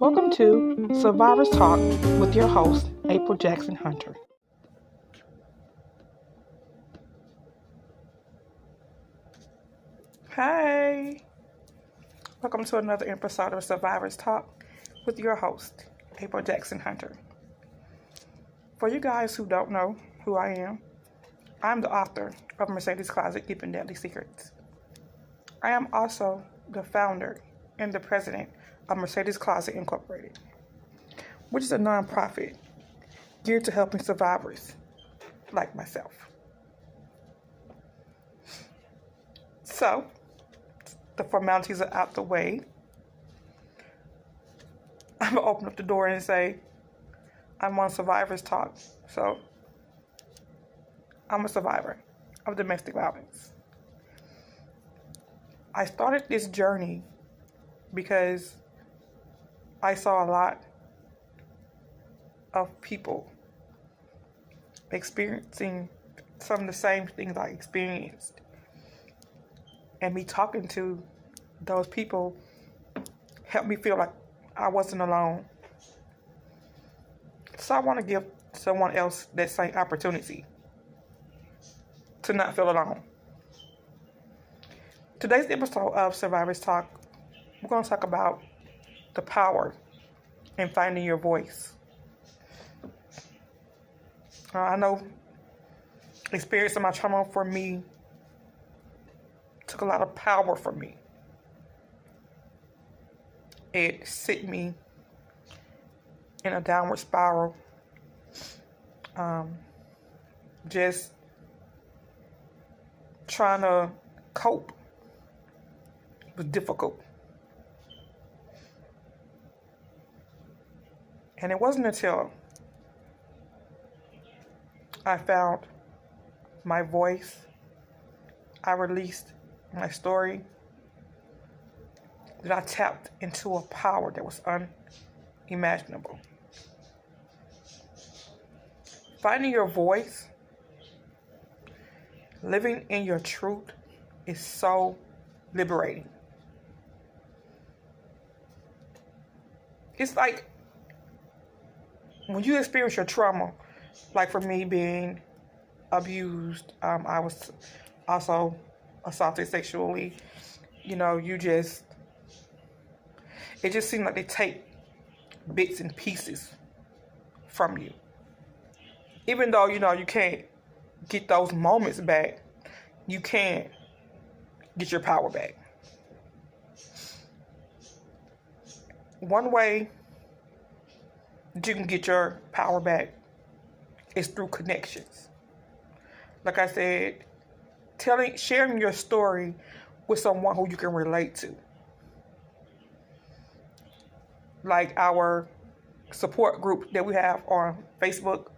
Welcome to Survivors Talk with your host, April Jackson Hunter. Hey, welcome to another episode of Survivors Talk with your host, April Jackson Hunter. For you guys who don't know who I am, I'm the author of Mercedes Closet Keeping Deadly Secrets. I am also the founder and the president of Mercedes Closet Incorporated, which is a nonprofit geared to helping survivors like myself. So, the formalities are out the way. I'm gonna open up the door and say, I'm on Survivors Talk. So, I'm a survivor of domestic violence. I started this journey because I saw a lot of people experiencing some of the same things I experienced. And me talking to those people helped me feel like I wasn't alone. So I want to give someone else that same opportunity to not feel alone. Today's episode of Survivors Talk, we're going to talk about the power in finding your voice. I know experiencing my trauma for me took a lot of power from me. It set me in a downward spiral. Just trying to cope was difficult. And it wasn't until I found my voice, I released my story, that I tapped into a power that was unimaginable. Finding your voice, living in your truth is so liberating. It's like when you experience your trauma, like for me being abused, I was also assaulted sexually. You know, it just seemed like they take bits and pieces from you. Even though, you can't get those moments back, you can get your power back. One way that you can get your power back is through connections. Like I said, sharing your story with someone who you can relate to. Like our support group that we have on Facebook,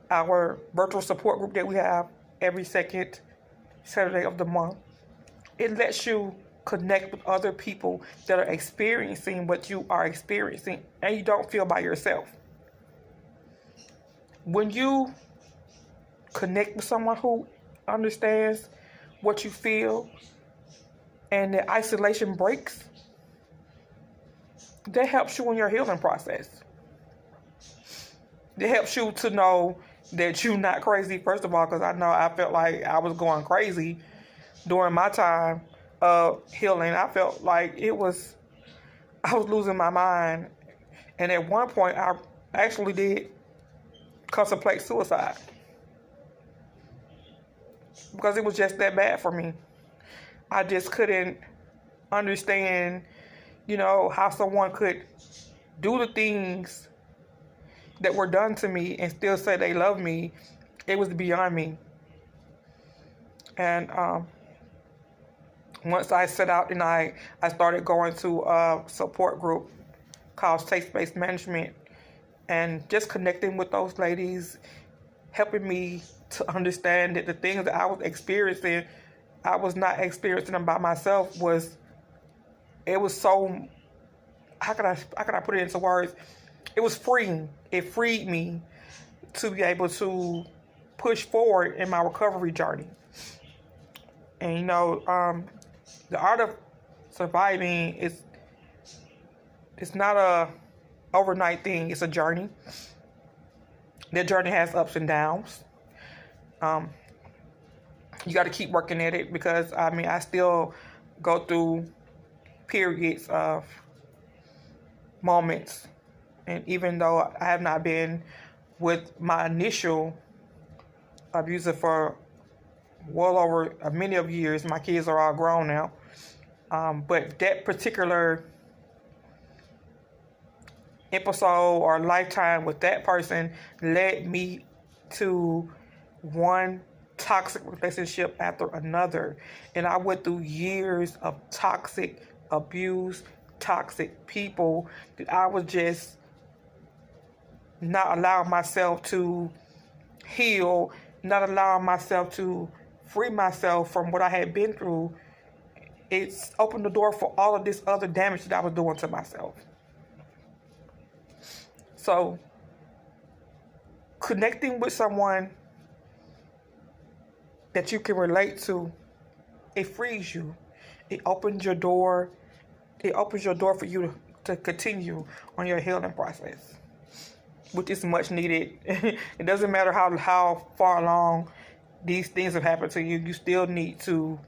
our virtual support group that we have every second Saturday of the month. It lets you connect with other people that are experiencing what you are experiencing, and you don't feel by yourself. When you connect with someone who understands what you feel and the isolation breaks, that helps you in your healing process. It helps you to know that you're not crazy, first of all, because I know I felt like I was going crazy during my time of healing. I felt like I was losing my mind. And at one point, I actually did contemplate suicide. Because it was just that bad for me. I just couldn't understand, how someone could do the things that were done to me and still say they love me. It was beyond me. And once I set out and I started going to a support group called Safe Space Management, and just connecting with those ladies, helping me to understand that the things that I was experiencing, I was not experiencing them by myself. It was so, how can I put it into words? It was freeing. It freed me to be able to push forward in my recovery journey. And the art of surviving is not overnight thing. It's a journey. That journey has ups and downs. You got to keep working at it because, I still go through periods of moments. And even though I have not been with my initial abuser for well over many of years, my kids are all grown now. But that particular episode or lifetime with that person led me to one toxic relationship after another. And I went through years of toxic abuse, toxic people that I was just not allowing myself to heal, not allowing myself to free myself from what I had been through. It's opened the door for all of this other damage that I was doing to myself. So, connecting with someone that you can relate to, it frees you. It opens your door. It opens your door for you to continue on your healing process, which is much needed. It doesn't matter how far along these things have happened to you. You still need to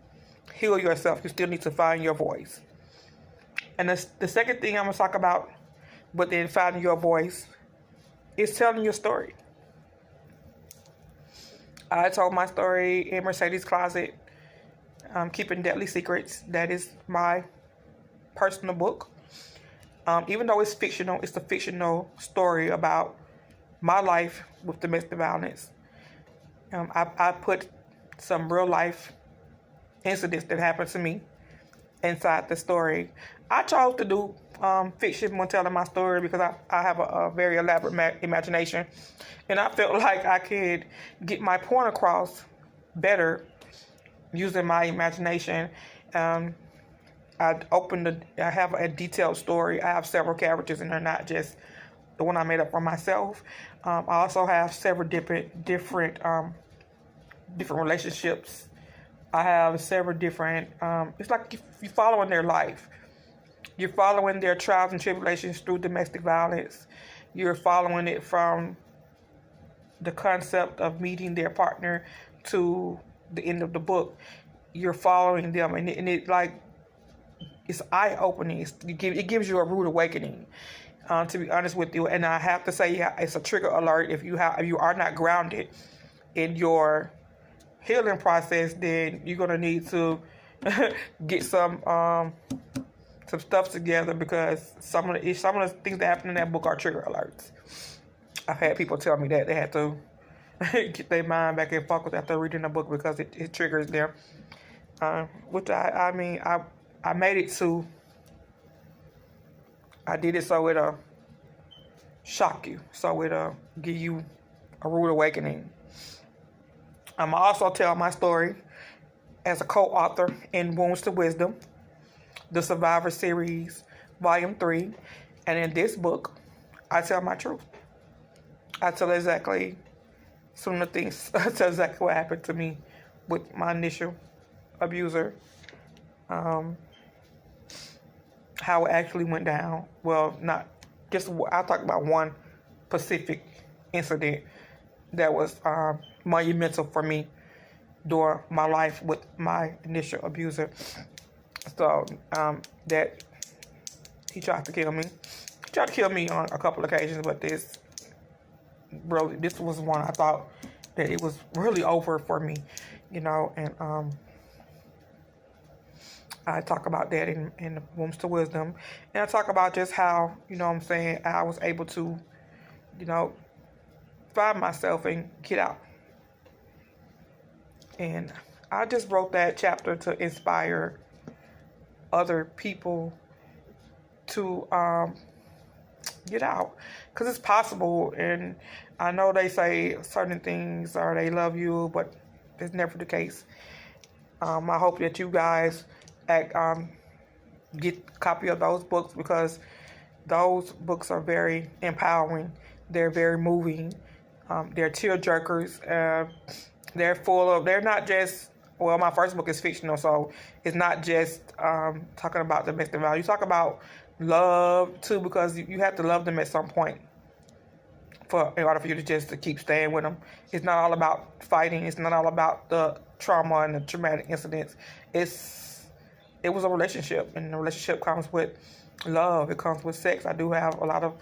heal yourself. You still need to find your voice. And the second thing I'm going to talk about within finding your voice is telling your story. I told my story in Mercedes' Closet, Keeping Deadly Secrets. That is my personal book. Even though it's fictional, it's a fictional story about my life with domestic violence. I put some real life incidents that happened to me inside the story. I chose to do fiction when telling my story because I have a very elaborate imagination, and I felt like I could get my point across better using my imagination. I have a detailed story. I have several characters, and they're not just the one I made up for myself. I also have several different relationships. I have several different. It's like you're following their life. You're following their trials and tribulations through domestic violence. You're following it from the concept of meeting their partner to the end of the book. You're following them, and it's eye-opening. It gives you a rude awakening, to be honest with you. And I have to say, it's a trigger alert. If you are not grounded in your healing process, then you're gonna need to get some stuff together because some of the things that happen in that book are trigger alerts. I've had people tell me that they had to get their mind back in focus after reading the book because it triggers them. Which I made it to. I did it so it'll shock you, so it'll give you a rude awakening. I also tell my story as a co-author in Wounds to Wisdom, the Survivor Series, Volume 3. And in this book, I tell my truth. I tell exactly some of the things, I tell exactly what happened to me with my initial abuser. How it actually went down. Well, not just, I'll talk about one specific incident that was monumental for me during my life with my initial abuser. So, that he tried to kill me. He tried to kill me on a couple occasions, but this was one I thought that it was really over for me, and I talk about that in the Wounds to Wisdom. And I talk about just how, I was able to, find myself and get out. And I just wrote that chapter to inspire other people to get out. Because it's possible. And I know they say certain things or they love you, but it's never the case. I hope that you guys get a copy of those books because those books are very empowering. They're very moving. They're tearjerkers. They're not just, my first book is fictional, so it's not just talking about domestic violence. You talk about love too, because you have to love them at some point in order for you to just to keep staying with them. It's not all about fighting. It's not all about the trauma and the traumatic incidents. It was a relationship, and the relationship comes with love. It comes with sex. I do have a lot of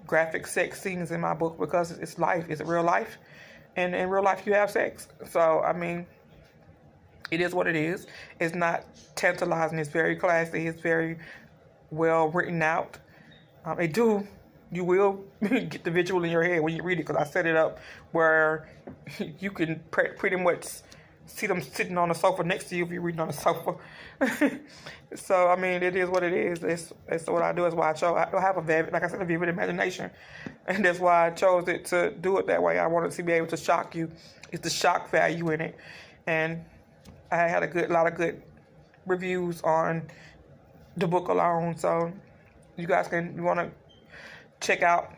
graphic sex scenes in my book because it's life. It's real life, and in real life you have sex. So I mean, it is what it is. It's not tantalizing. It's very classy. It's very well written out. You will get the visual in your head when you read it, because I set it up where you can pretty much see them sitting on the sofa next to you if you're reading on the sofa. So, I mean, it is what it is. It's what I do. That's why I chose. I have a vivid imagination. And that's why I chose it to do it that way. I wanted to be able to shock you. It's the shock value in it. And I had a lot of good reviews on the book alone. So, you guys you want to check out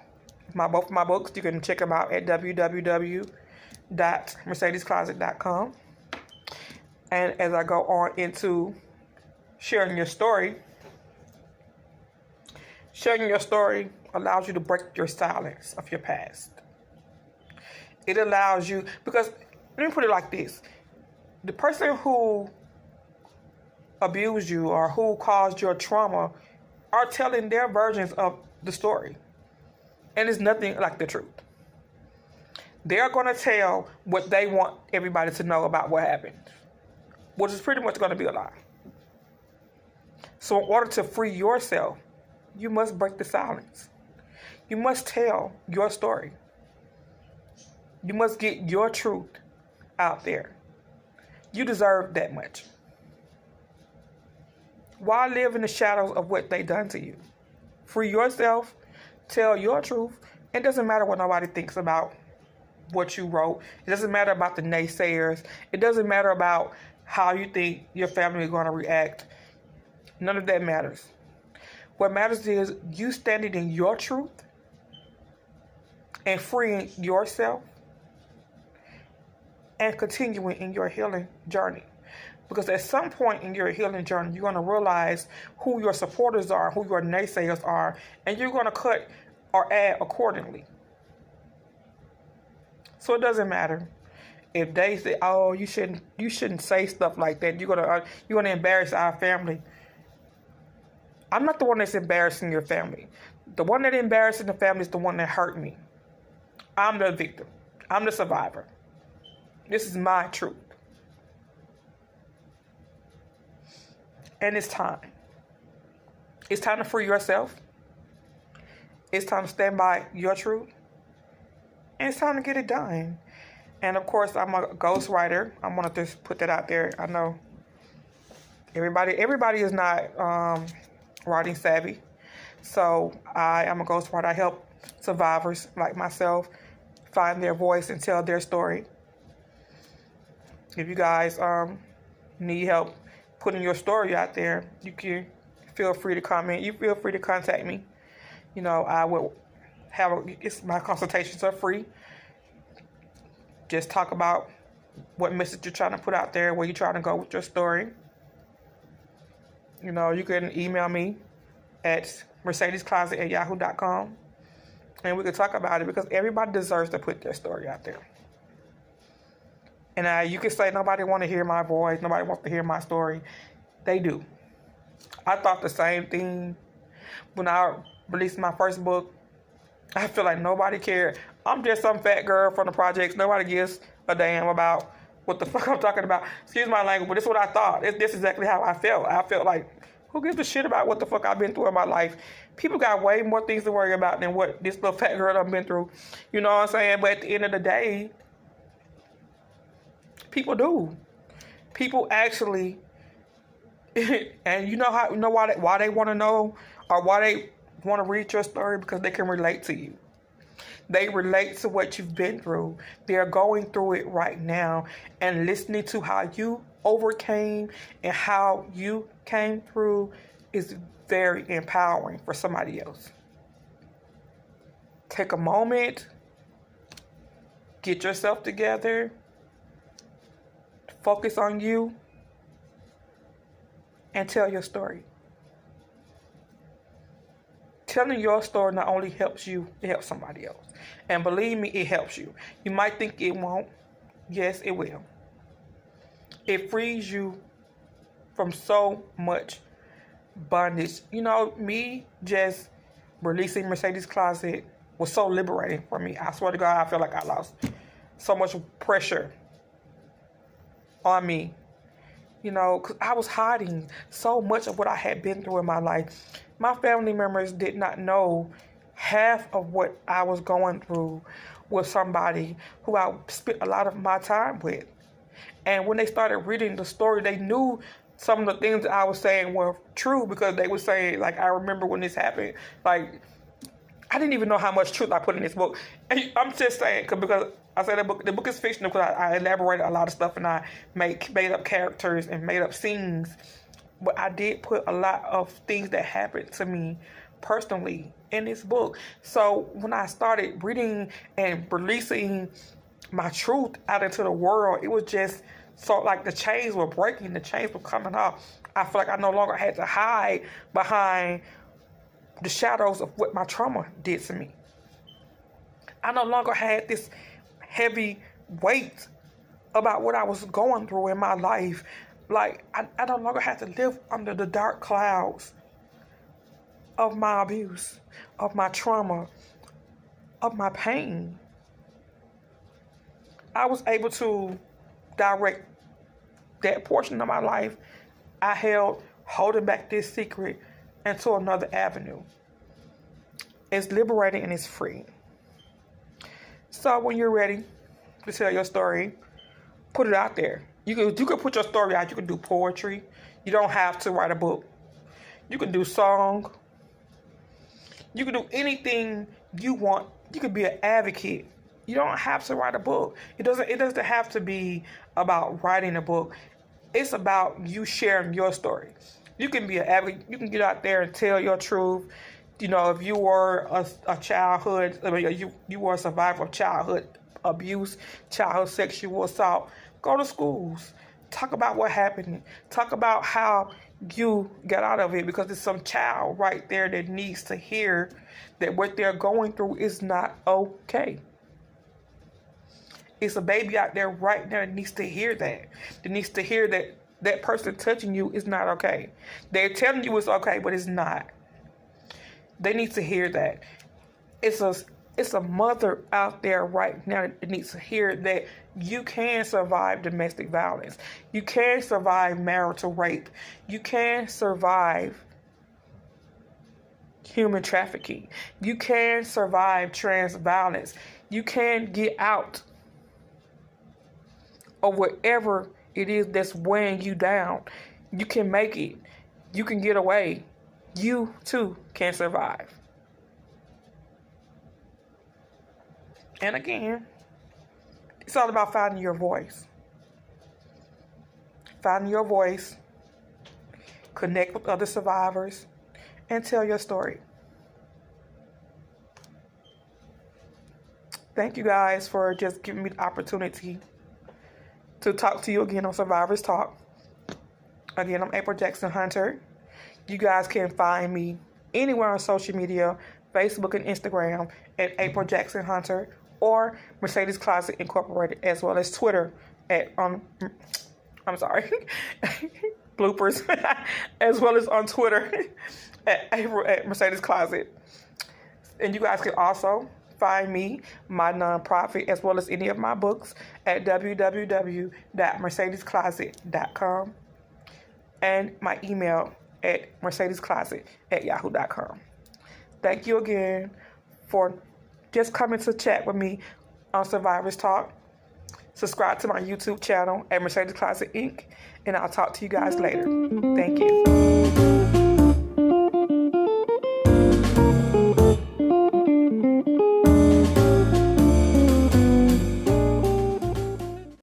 both of my books. You can check them out at www.mercedescloset.com. And as I go on into sharing your story allows you to break your silence of your past. It allows you, because let me put it like this: the person who abused you or who caused your trauma are telling their versions of the story. And it's nothing like the truth. They're going to tell what they want everybody to know about what happened, which is pretty much going to be a lie. So in order to free yourself, you must break the silence. You must tell your story. You must get your truth out there. You deserve that much. Why live in the shadows of what they done to you? Free yourself. Tell your truth. It doesn't matter what nobody thinks about what you wrote. It doesn't matter about the naysayers. It doesn't matter about how you think your family is going to react. None of that matters. What matters is you standing in your truth and freeing yourself and continuing in your healing journey. Because at some point in your healing journey, you're going to realize who your supporters are, who your naysayers are, and you're going to cut or add accordingly. So it doesn't matter if they say, "Oh, you shouldn't say stuff like that. You're gonna embarrass our family." I'm not the one that's embarrassing your family. The one that embarrassing the family is the one that hurt me. I'm the victim. I'm the survivor. This is my truth. And it's time. It's time to free yourself. It's time to stand by your truth. And it's time to get it done. And of course, I'm a ghostwriter. I want to just put that out there. I know everybody is not writing savvy. So I am a ghostwriter. I help survivors like myself find their voice and tell their story. If you guys need help putting your story out there, you can feel free to comment. You feel free to contact me. You know, I will my consultations are free. Just talk about what message you're trying to put out there, where you're trying to go with your story. You know, you can email me at mercedescloset@yahoo.com, and we can talk about it, because everybody deserves to put their story out there. And you can say nobody want to hear my voice, nobody wants to hear my story. They do. I thought the same thing when I released my first book. I feel like nobody cared. I'm just some fat girl from the projects. Nobody gives a damn about what the fuck I'm talking about. Excuse my language, but this is what I thought. This is exactly how I felt. I felt like, who gives a shit about what the fuck I've been through in my life? People got way more things to worry about than what this little fat girl I've been through. You know what I'm saying? But at the end of the day, people do. People actually, and you know why they want to know, or why they want to read your story? Because they can relate to you. They relate to what you've been through. They're going through it right now, and listening to how you overcame and how you came through is very empowering for somebody else. Take a moment, get yourself together, focus on you, and tell your story. telling your story not only helps you, it helps somebody else. And believe me, it helps you. You might think it won't. Yes, it will. It frees you from so much bondage. You know, me just releasing Mercedes Closet was so liberating for me. I swear to God, I feel like I lost so much pressure on me. You know, because I was hiding so much of what I had been through in my life. My family members did not know half of what I was going through with somebody who I spent a lot of my time with. And when they started reading the story, they knew some of the things that I was saying were true, because they would say, like, I remember when this happened. Like, I didn't even know how much truth I put in this book. And I'm just saying, because I said the book is fictional, because I elaborated a lot of stuff and I made up characters and made up scenes. But I did put a lot of things that happened to me personally in this book. So when I started reading and releasing my truth out into the world, it was just so like the chains were breaking, the chains were coming off. I feel like I no longer had to hide behind the shadows of what my trauma did to me. I no longer had this heavy weight about what I was going through in my life. Like, I no longer had to live under the dark clouds of my abuse, of my trauma, of my pain. I was able to direct that portion of my life I held, holding back this secret, into another avenue. It's liberating and it's free. So when you're ready to tell your story, put it out there. You could put your story out. You can do poetry. You don't have to write a book. You can do song. You can do anything you want. You could be an advocate. You don't have to write a book. It doesn't have to be about writing a book. It's about you sharing your story. You can be an advocate. You can get out there and tell your truth. You know, if you were you were a survivor of childhood abuse, childhood sexual assault, go to schools. Talk about what happened. Talk about how you got out of it, because there's some child right there that needs to hear that what they're going through is not okay. It's a baby out there right now that needs to hear that. That needs to hear that that person touching you is not okay. They're telling you it's okay, but it's not. They need to hear that. It's a mother out there right now that needs to hear that you can survive domestic violence. You can survive marital rape. You can survive human trafficking. You can survive trans violence. You can get out of whatever it is that's weighing you down. You can make it. You can get away. You too can survive. And again, it's all about finding your voice. Finding your voice, connect with other survivors, and tell your story. Thank you guys for just giving me the opportunity to talk to you again on Survivors Talk. Again, I'm April Jackson Hunter. You guys can find me anywhere on social media, Facebook and Instagram at April Jackson Hunter, or Mercedes Closet Incorporated, as well as Twitter at bloopers, as well as on Twitter at Mercedes Closet. And you guys can also find me, my nonprofit, as well as any of my books at www.mercedescloset.com, and my email at mercedescloset@yahoo.com. Thank you again for just coming to chat with me on Survivors Talk. Subscribe to my YouTube channel at Mercedes Closet Inc., and I'll talk to you guys later. Thank you.